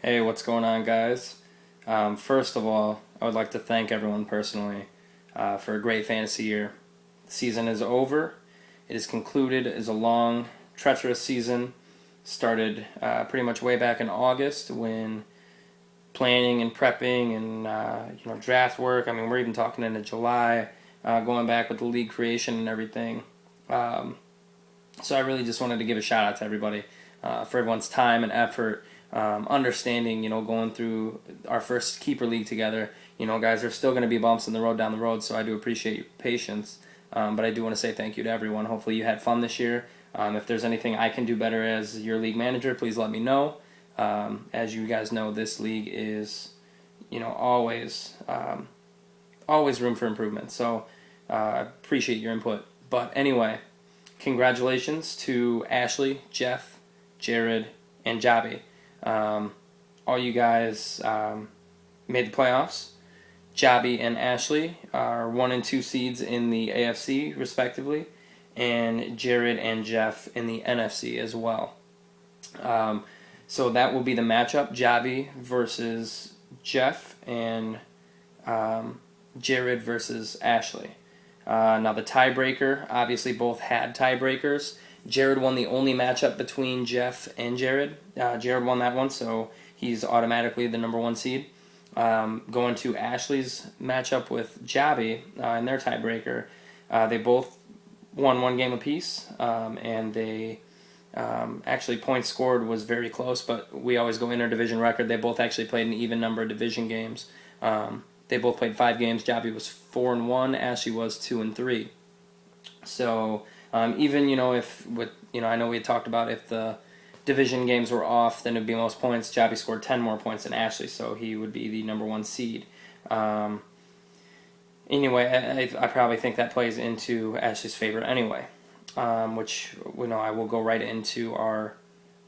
Hey, what's going on, guys? First of all, I would like to thank everyone personally for a great fantasy year. The season is over. It is concluded. It is a long, treacherous season. Started pretty much way back in August when planning and prepping and draft work. I mean, we're even talking into July, going back with the league creation and everything. Um, so I really just wanted to give a shout out to everybody for everyone's time and effort, understanding, going through our first keeper league together. Guys, there's still going to be bumps in the road down the road, so I do appreciate your patience. But I do want to say thank you to everyone. Hopefully you had fun this year. If there's anything I can do better as your league manager, please let me know. As you guys know, this league is, always room for improvement. So I appreciate your input. But anyway, congratulations to Ashley, Jeff, Jared, and Jabi. All you guys made the playoffs. Jabi and Ashley are 1 and 2 seeds in the AFC, respectively, and Jared and Jeff in the NFC as well. So that will be the matchup: Jabi versus Jeff and Jared versus Ashley. Now the tiebreaker, obviously both had tiebreakers. Jared won the only matchup between Jeff and Jared. Jared won that one, so he's automatically the number 1 seed. Going to Ashley's matchup with Jabi in their tiebreaker, they both won 1 game apiece, and they actually points scored was very close, but we always go interdivision record. They both actually played an even number of division games. They both played 5 games. Jabi was 4-1. Ashley was 2-3. So even if with I know we had talked about if the division games were off, then it'd be most points. Jabi scored 10 more points than Ashley, so he would be the number 1 seed. Anyway, I probably think that plays into Ashley's favor anyway, which I will go right into our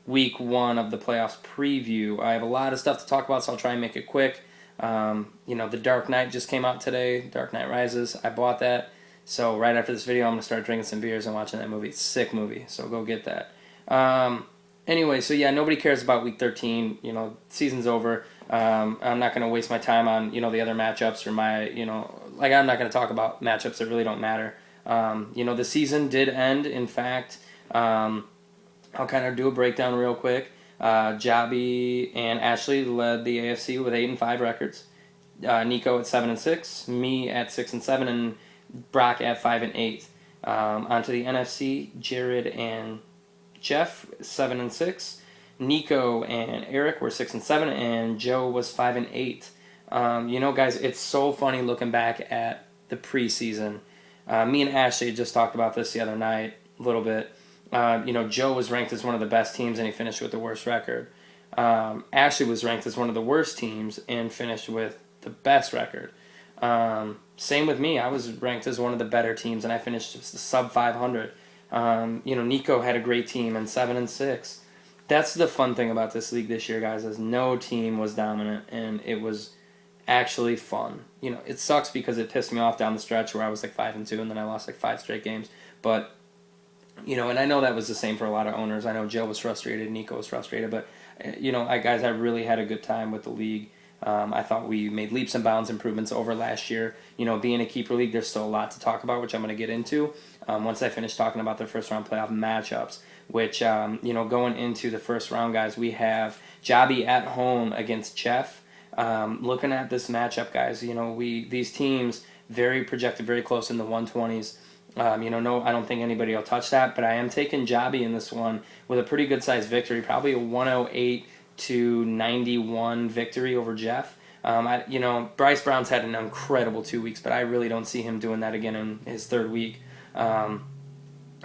week 1 of the playoffs preview. I have a lot of stuff to talk about, so I'll try and make it quick. The Dark Knight just came out today, Dark Knight Rises. I bought that. So right after this video, I'm going to start drinking some beers and watching that movie. It's a sick movie, so go get that. Anyway, so yeah, nobody cares about Week 13. Season's over. I'm not going to waste my time on, the other matchups or I'm not going to talk about matchups that really don't matter. The season did end. In fact, I'll kind of do a breakdown real quick. Jabi and Ashley led the AFC with 8-5 records. Nico at 7-6, me at 6-7, and Brock at 5-8. Onto the NFC, Jared and Jeff 7-6. Nico and Eric were 6-7, and Joe was 5-8. Guys, it's so funny looking back at the preseason. Me and Ashley just talked about this the other night a little bit. Joe was ranked as one of the best teams, and he finished with the worst record. Ashley was ranked as one of the worst teams and finished with the best record. Same with me. I was ranked as one of the better teams, and I finished just sub 500. Nico had a great team and 7-6. That's the fun thing about this league this year, guys, is no team was dominant, and it was actually fun. It sucks because it pissed me off down the stretch where I was like 5-2, and then I lost like 5 straight games. But and I know that was the same for a lot of owners. I know Joe was frustrated, Nico was frustrated, but I really had a good time with the league. I thought we made leaps and bounds improvements over last year. Being a keeper league, there's still a lot to talk about, which I'm going to get into once I finish talking about the first round playoff matchups. Which going into the first round, guys, we have Jabi at home against Jeff. Looking at this matchup, guys, these teams very projected, very close in the 120s. No, I don't think anybody will touch that, but I am taking Jabi in this one with a pretty good sized victory, probably a 108-91 victory over Jeff. Bryce Brown's had an incredible 2 weeks, but I really don't see him doing that again in his 3rd week.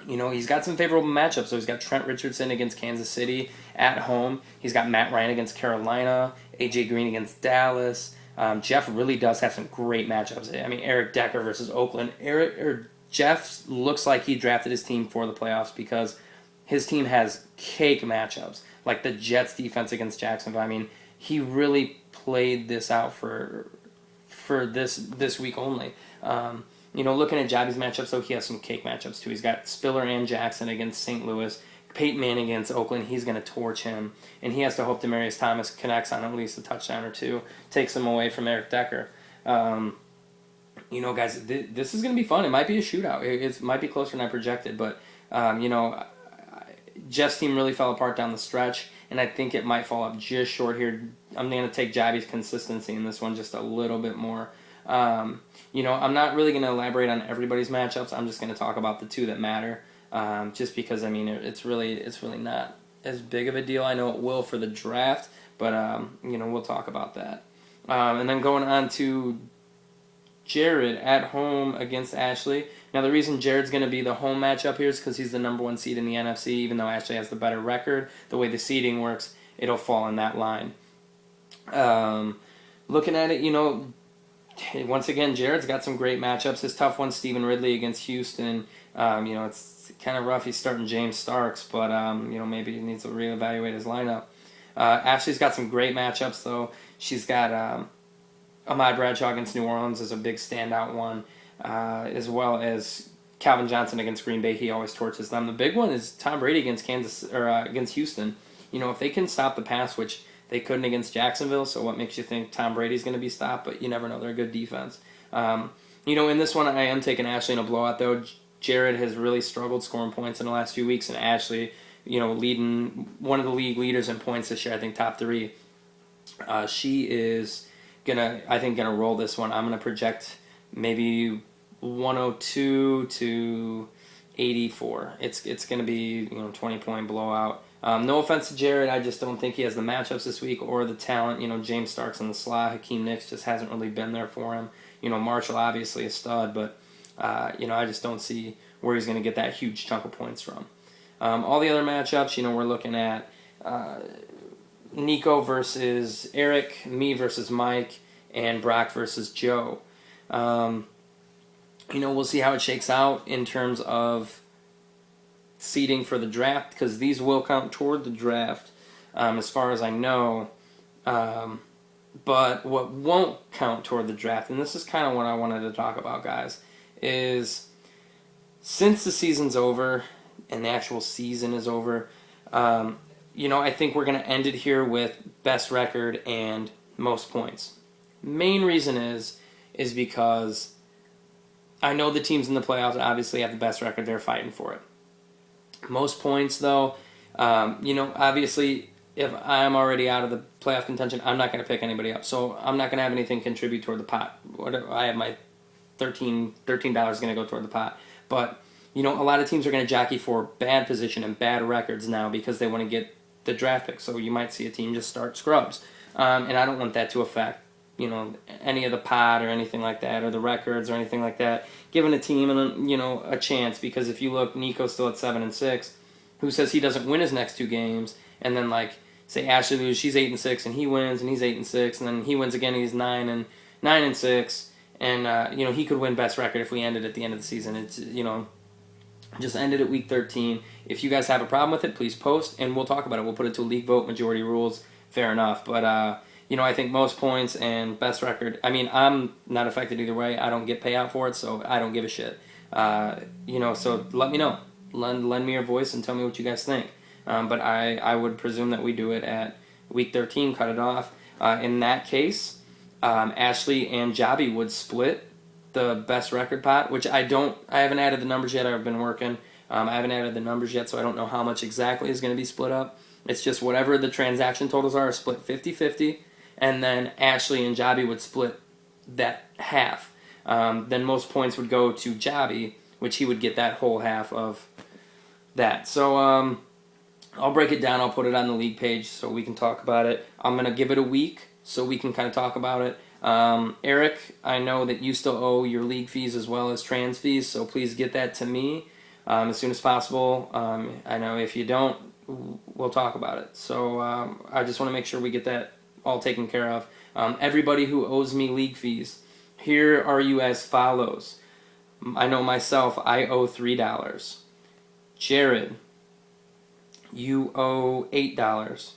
He's got some favorable matchups. So he's got Trent Richardson against Kansas City at home. He's got Matt Ryan against Carolina, AJ Green against Dallas. Jeff really does have some great matchups. I mean, Eric Decker versus Oakland. Jeff looks like he drafted his team for the playoffs because his team has cake matchups, like the Jets defense against Jacksonville. I mean, he really played this out for this week only. Looking at Jabi's matchups, though, he has some cake matchups too. He's got Spiller and Jackson against St. Louis, Peyton Manning against Oakland, he's going to torch him, and he has to hope Demaryius Thomas connects on at least a touchdown or two, takes him away from Eric Decker. Guys, this is going to be fun. It might be a shootout. It might be closer than I projected, but, Jeff's team really fell apart down the stretch, and I think it might fall up just short here. I'm going to take Jabby's consistency in this one just a little bit more. I'm not really going to elaborate on everybody's matchups. I'm just going to talk about the two that matter, just because, it's really not as big of a deal. I know it will for the draft, but, we'll talk about that. And then going on to Jared at home against Ashley. Now, the reason Jared's going to be the home matchup here is because he's the number one seed in the NFC, even though Ashley has the better record. The way the seeding works, it'll fall in that line. Looking at it, once again, Jared's got some great matchups. His tough one, Stephen Ridley against Houston. It's kind of rough. He's starting James Starks, but, maybe he needs to reevaluate his lineup. Ashley's got some great matchups, though. She's got Ahmad Bradshaw against New Orleans is a big standout one, as well as Calvin Johnson against Green Bay. He always torches them. The big one is Tom Brady against against Houston. If they can stop the pass, which they couldn't against Jacksonville, so what makes you think Tom Brady's going to be stopped? But you never know. They're a good defense. In this one, I am taking Ashley in a blowout, though. Jared has really struggled scoring points in the last few weeks, and Ashley, leading one of the league leaders in points this year, I think top 3. She is gonna roll this one. I'm gonna project maybe 102 to 84. It's gonna be 20-point blowout. No offense to Jared, I just don't think he has the matchups this week or the talent. James Starks in the slot, Hakeem Nicks just hasn't really been there for him. Marshall obviously a stud, but I just don't see where he's gonna get that huge chunk of points from. All the other matchups, we're looking at Nico versus Eric, me versus Mike, and Brock versus Joe. We'll see how it shakes out in terms of seeding for the draft, because these will count toward the draft, as far as I know. But what won't count toward the draft, and this is kind of what I wanted to talk about, guys, is since the season's over and the actual season is over, I think we're going to end it here with best record and most points. Main reason is because I know the teams in the playoffs obviously have the best record. They're fighting for it. Most points, though, obviously, if I'm already out of the playoff contention, I'm not going to pick anybody up. So I'm not going to have anything contribute toward the pot. I have my $13 going to go toward the pot. But, a lot of teams are going to jockey for bad position and bad records now because they want to get the draft pick. So you might see a team just start scrubs. And I don't want that to affect, any of the pot or anything like that, or the records or anything like that. Giving a team, a chance, because if you look, Nico's still at 7-6. Who says he doesn't win his next 2 games? And then, say Ashley loses, she's 8-6, and he wins, and he's 8-6, and then he wins again, and he's 9-6, and he could win best record if we ended at the end of the season. It's just ended at week 13. If you guys have a problem with it, please post, and we'll talk about it. We'll put it to a league vote, majority rules, fair enough. But I think most points and best record. I'm not affected either way. I don't get payout for it, so I don't give a shit. So let me know. Lend me your voice and tell me what you guys think. But I would presume that we do it at week 13, cut it off. In that case, Ashley and Jobby would split the best record pot, which I haven't added the numbers yet. I've been working. I haven't added the numbers yet, so I don't know how much exactly is going to be split up. It's just whatever the transaction totals are split 50-50, and then Ashley and Jobby would split that half. Then most points would go to Jobby, which he would get that whole half of that. So I'll break it down. I'll put it on the league page so we can talk about it. I'm going to give it a week so we can kind of talk about it. Eric, I know that you still owe your league fees as well as trans fees, so please get that to me as soon as possible. I know if you don't, we'll talk about it. So I just want to make sure we get that all taken care of. Everybody who owes me league fees, here are you as follows. I know myself, I owe $3. Jared, you owe $8.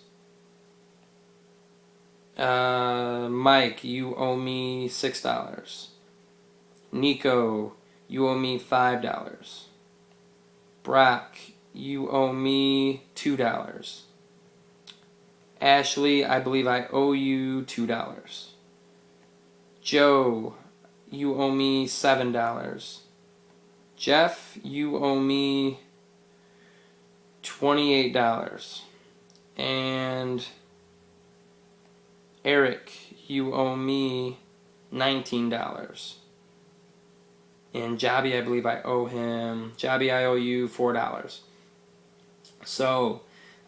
Mike, you owe me $6. Nico, you owe me $5. Brock, you owe me $2. Ashley, I believe I owe you $2. Joe, you owe me $7. Jeff, you owe me $28. And Eric, you owe me $19. And Jobby, I believe I owe him. Jobby, I owe you $4. So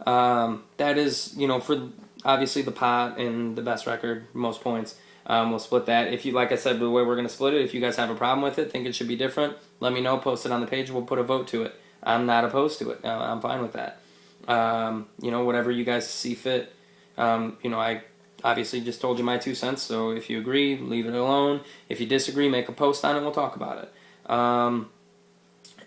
that is, for obviously the pot and the best record, most points. We'll split that. If you, like I said, the way we're going to split it, if you guys have a problem with it, think it should be different, let me know, post it on the page, we'll put a vote to it. I'm not opposed to it. I'm fine with that. Whatever you guys see fit. I obviously just told you my 2 cents, so if you agree, leave it alone. If you disagree, make a post on it, we'll talk about it.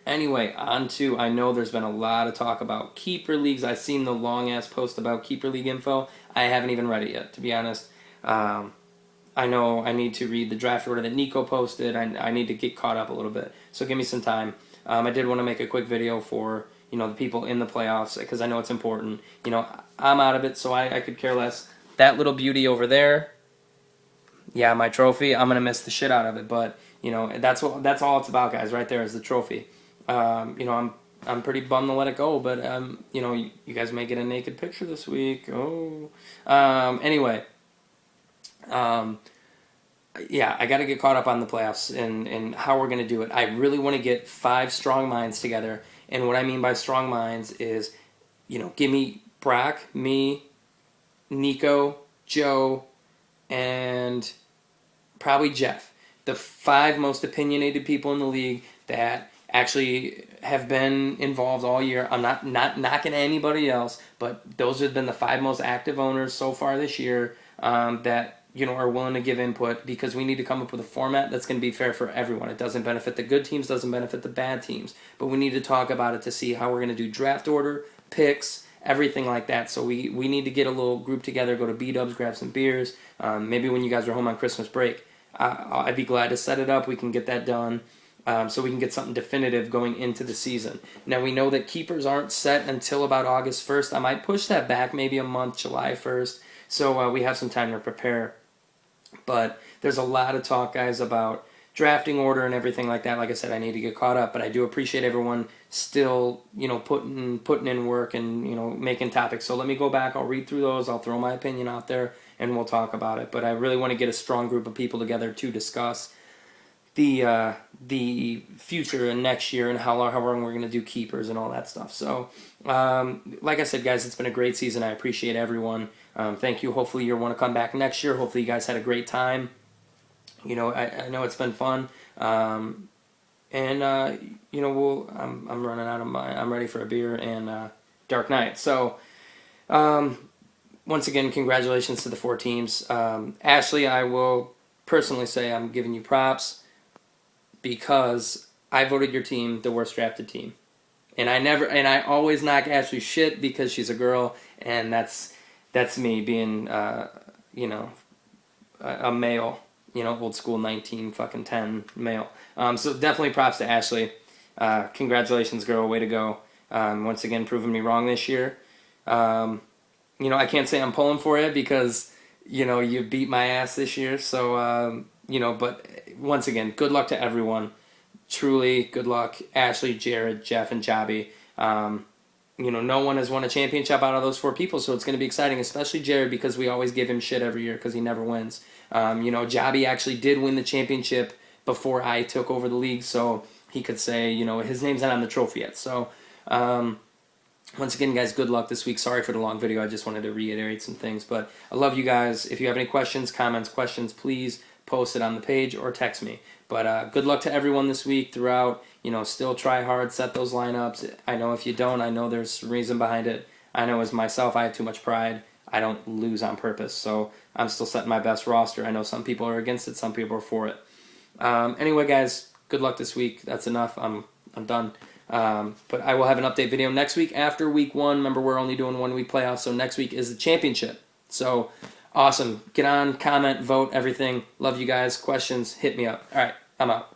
Anyway, I know there's been a lot of talk about keeper leagues. I've seen the long-ass post about keeper league info. I haven't even read it yet, to be honest. I know I need to read the draft order that Nico posted. I need to get caught up a little bit, so give me some time. I did want to make a quick video for the people in the playoffs because I know it's important. I'm out of it, so I could care less. That little beauty over there, yeah, my trophy, I'm going to miss the shit out of it, but that's all it's about, guys. Right there is the trophy. I'm pretty bummed to let it go, but you guys may get a naked picture this week. Oh. Anyway, yeah, I got to get caught up on the playoffs and how we're going to do it. I really want to get 5 strong minds together, and what I mean by strong minds is, give me Brock, me, Nico, Joe, and probably Jeff. The 5 most opinionated people in the league that actually have been involved all year. I'm not knocking anybody else, but those have been the 5 most active owners so far this year that are willing to give input, because we need to come up with a format that's going to be fair for everyone. It doesn't benefit the good teams, doesn't benefit the bad teams, but we need to talk about it to see how we're going to do draft order, picks, everything like that. So we need to get a little group together, go to B-Dubs, grab some beers. Maybe when you guys are home on Christmas break, I'd be glad to set it up. We can get that done. So we can get something definitive going into the season. Now, we know that keepers aren't set until about August 1st. I might push that back maybe a month, July 1st, so we have some time to prepare. But there's a lot of talk, guys, about drafting order and everything like that. Like I said, I need to get caught up, but I do appreciate everyone still, putting in work and, making topics. So let me go back. I'll read through those. I'll throw my opinion out there, and we'll talk about it. But I really want to get a strong group of people together to discuss the future and next year and how long we're going to do keepers and all that stuff. So, like I said, guys, it's been a great season. I appreciate everyone. Thank you. Hopefully you'll want to come back next year. Hopefully you guys had a great time. I know it's been fun. I'm running out of I'm ready for a beer and Dark Knight. So, once again, congratulations to the 4 teams. Ashley, I will personally say I'm giving you props, because I voted your team the worst drafted team. And I always knock Ashley shit because she's a girl, and that's me being, a male, old school 1910 male. So definitely props to Ashley. Congratulations, girl, way to go. Once again, proving me wrong this year. I can't say I'm pulling for you because, you beat my ass this year. So, but once again, good luck to everyone. Truly, good luck. Ashley, Jared, Jeff, and Jobby. No one has won a championship out of those 4 people, so it's going to be exciting, especially Jared, because we always give him shit every year because he never wins. Jobby actually did win the championship before I took over the league, so he could say, his name's not on the trophy yet. So, once again, guys, good luck this week. Sorry for the long video. I just wanted to reiterate some things, but I love you guys. If you have any questions, comments, please post it on the page or text me. But good luck to everyone this week throughout. Still try hard, set those lineups. I know if you don't, I know there's reason behind it. I know as myself, I have too much pride. I don't lose on purpose, so I'm still setting my best roster. I know some people are against it, some people are for it. Anyway, guys, good luck this week. That's enough. I'm done. But I will have an update video next week after week 1. Remember, we're only doing 1 week playoffs, so next week is the championship. So, awesome. Get on, comment, vote, everything. Love you guys. Questions, hit me up. All right, I'm out.